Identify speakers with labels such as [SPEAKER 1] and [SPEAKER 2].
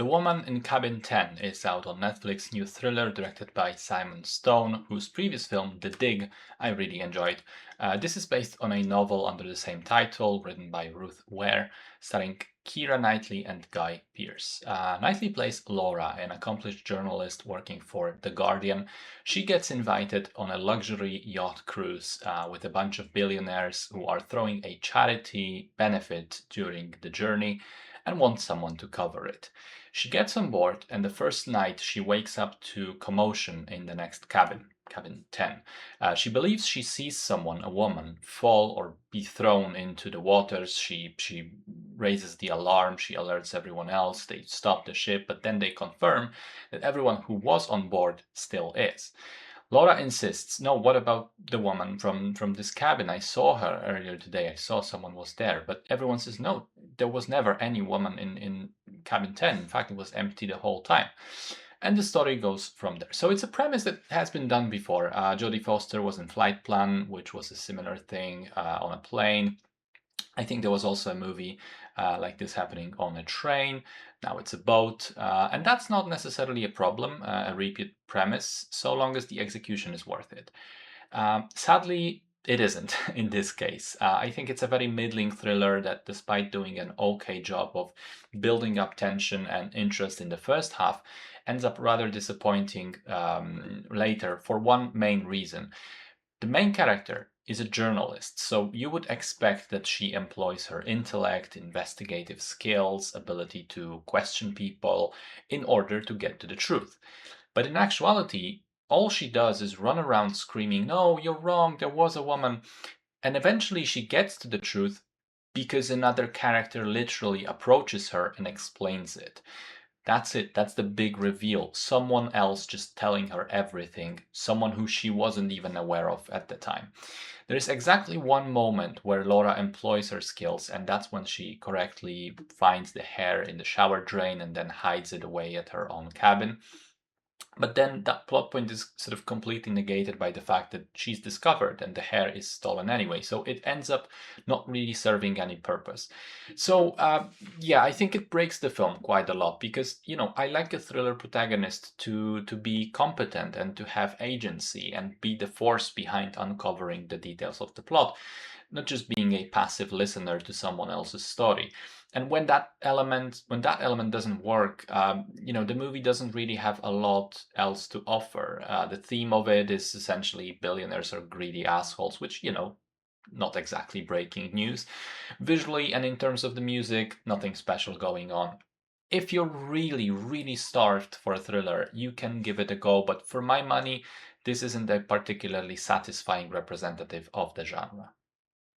[SPEAKER 1] The Woman in Cabin 10 is out on Netflix, new thriller directed by Simon Stone, whose previous film, The Dig, I really enjoyed. This is based on a novel under the same title, written by Ruth Ware, starring Keira Knightley and Guy Pearce. Knightley plays Laura, an accomplished journalist working for The Guardian. She gets invited on a luxury yacht cruise with a bunch of billionaires who are throwing a charity benefit during the journey and wants someone to cover it. She gets on board, and the first night she wakes up to commotion in the next cabin, cabin 10. She believes she sees someone, a woman, fall or be thrown into the waters. She raises the alarm, she alerts everyone else, they stop the ship, but then they confirm that everyone who was on board still is. Laura insists, no, what about the woman from this cabin? I saw her earlier today. I saw someone was there. But everyone says, no, there was never any woman in cabin 10. In fact, it was empty the whole time. And the story goes from there. So it's a premise that has been done before. Jodie Foster was in Flight Plan, which was a similar thing on a plane. I think there was also a movie like this happening on a train. Now it's a boat. And that's not necessarily a problem, a repeat premise, so long as the execution is worth it. Sadly, it isn't in this case. I think it's a very middling thriller that, despite doing an okay job of building up tension and interest in the first half, ends up rather disappointing later for one main reason. The main character is a journalist, so you would expect that she employs her intellect, investigative skills, ability to question people in order to get to the truth. But in actuality, all she does is run around screaming, no, you're wrong, there was a woman. And eventually she gets to the truth because another character literally approaches her and explains it. That's it. That's the big reveal. Someone else just telling her everything, someone who she wasn't even aware of at the time. There is exactly one moment where Laura employs her skills, and that's when she correctly finds the hair in the shower drain and then hides it away at her own cabin. But then that plot point is sort of completely negated by the fact that she's discovered and the hair is stolen anyway. So it ends up not really serving any purpose. So yeah, I think it breaks the film quite a lot because, I like a thriller protagonist to be competent and to have agency and be the force behind uncovering the details of the plot, not just being a passive listener to someone else's story. And when that element doesn't work, the movie doesn't really have a lot else to offer. The theme of it is essentially billionaires are greedy assholes, which, not exactly breaking news. Visually and in terms of the music, nothing special going on. If you're really, really starved for a thriller, you can give it a go, but for my money, this isn't a particularly satisfying representative of the genre.